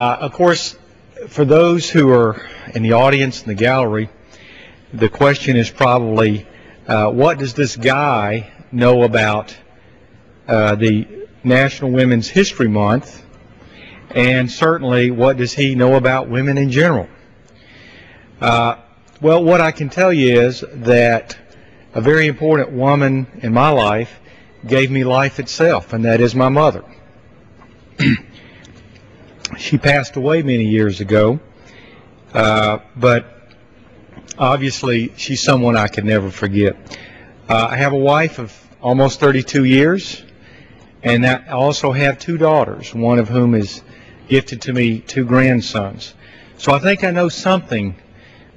Of course, for those who are in the audience in the gallery, the question is probably, what does this guy know about the National Women's History Month, and certainly what does he know about women in general? Well, what I can tell you is that a very important woman in my life gave me life itself, and that is my mother. She passed away many years ago, but obviously she's someone I could never forget. I have a wife of almost 32 years, and I also have two daughters, one of whom is gifted to me two grandsons. So I think I know something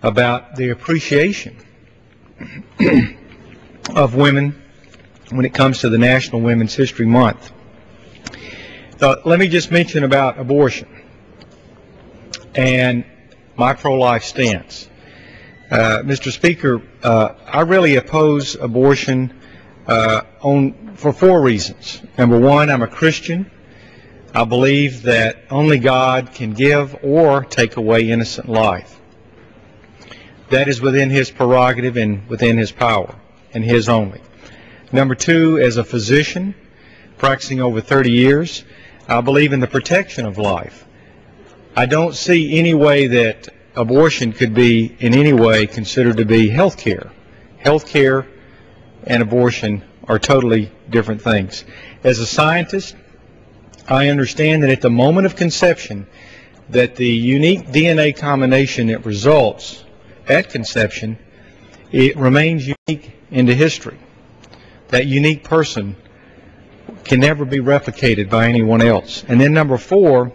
about the appreciation of women when it comes to the National Women's History Month. Let me just mention about abortion and my pro-life stance. Mr. Speaker, I really oppose abortion for four reasons. Number one, I'm a Christian. I believe that only God can give or take away innocent life. That is within His prerogative and within His power, and His only. Number two, as a physician practicing over 30 years, I believe in the protection of life. I don't see any way that abortion could be in any way considered to be health care. Health care and abortion are totally different things. As a scientist, I understand that at the moment of conception, that the unique DNA combination that results at conception, it remains unique into history. That unique person can never be replicated by anyone else. And then number four,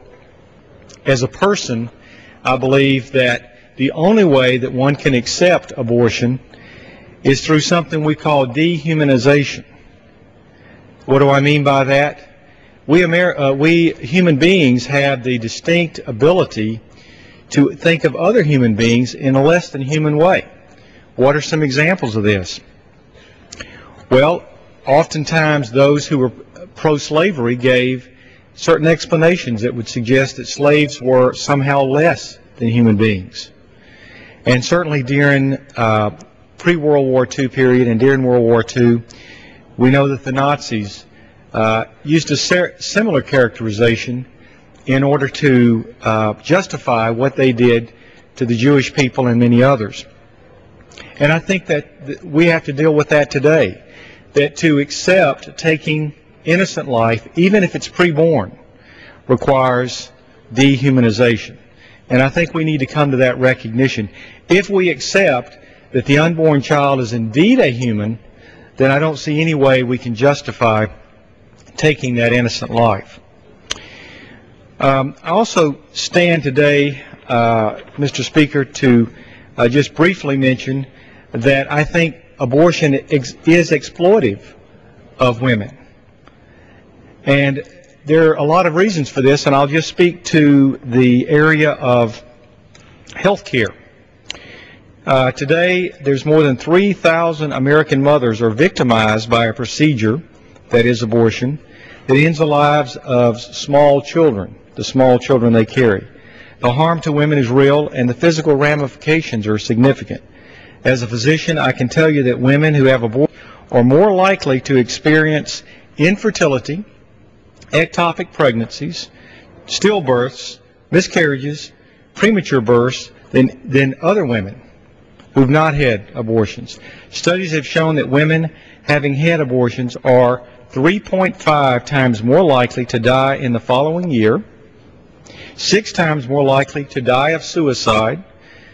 as a person, I believe that the only way that one can accept abortion is through something we call dehumanization. What do I mean by that? We human beings have the distinct ability to think of other human beings in a less than human way. What are some examples of this? Well, oftentimes those who were pro-slavery gave certain explanations that would suggest that slaves were somehow less than human beings. And certainly during pre-World War II period and during World War II, we know that the Nazis used a similar characterization in order to justify what they did to the Jewish people and many others. And I think that we have to deal with that today, that to accept taking innocent life, even if it's preborn, requires dehumanization. And I think we need to come to that recognition. If we accept that the unborn child is indeed a human, then I don't see any way we can justify taking that innocent life. I also stand today, Mr. Speaker, to just briefly mention that I think abortion is exploitive of women. And there are a lot of reasons for this, and I'll just speak to the area of health care. Today, there's more than 3,000 American mothers are victimized by a procedure, that is abortion, that ends the lives of small children, the small children they carry. The harm to women is real, and the physical ramifications are significant. As a physician, I can tell you that women who have abortion are more likely to experience infertility, ectopic pregnancies, stillbirths, miscarriages, premature births than other women who've not had abortions. Studies have shown that women having had abortions are 3.5 times more likely to die in the following year, 6 times more likely to die of suicide,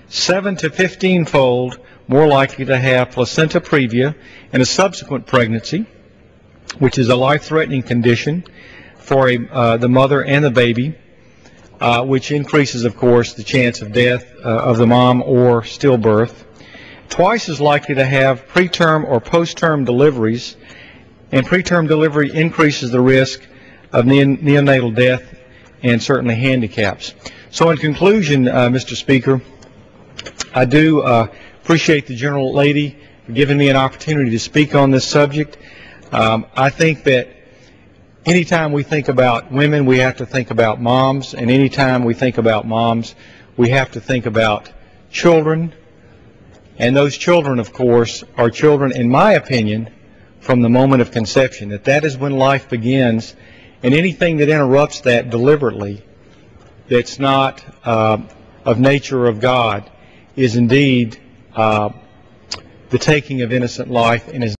7 to 15-fold more likely to have placenta previa in a subsequent pregnancy, which is a life-threatening condition for the mother and the baby, which increases, of course, the chance of death of the mom or stillbirth. Twice as likely to have preterm or post-term deliveries, and preterm delivery increases the risk of neonatal death and certainly handicaps. So in conclusion, Mr. Speaker, I do appreciate the General Lady for giving me an opportunity to speak on this subject. I think that anytime we think about women, we have to think about moms, and anytime we think about moms, we have to think about children. And those children, of course, are children, in my opinion, from the moment of conception, that is when life begins, and anything that interrupts that deliberately, that's not of nature of God, is indeed the taking of innocent life and is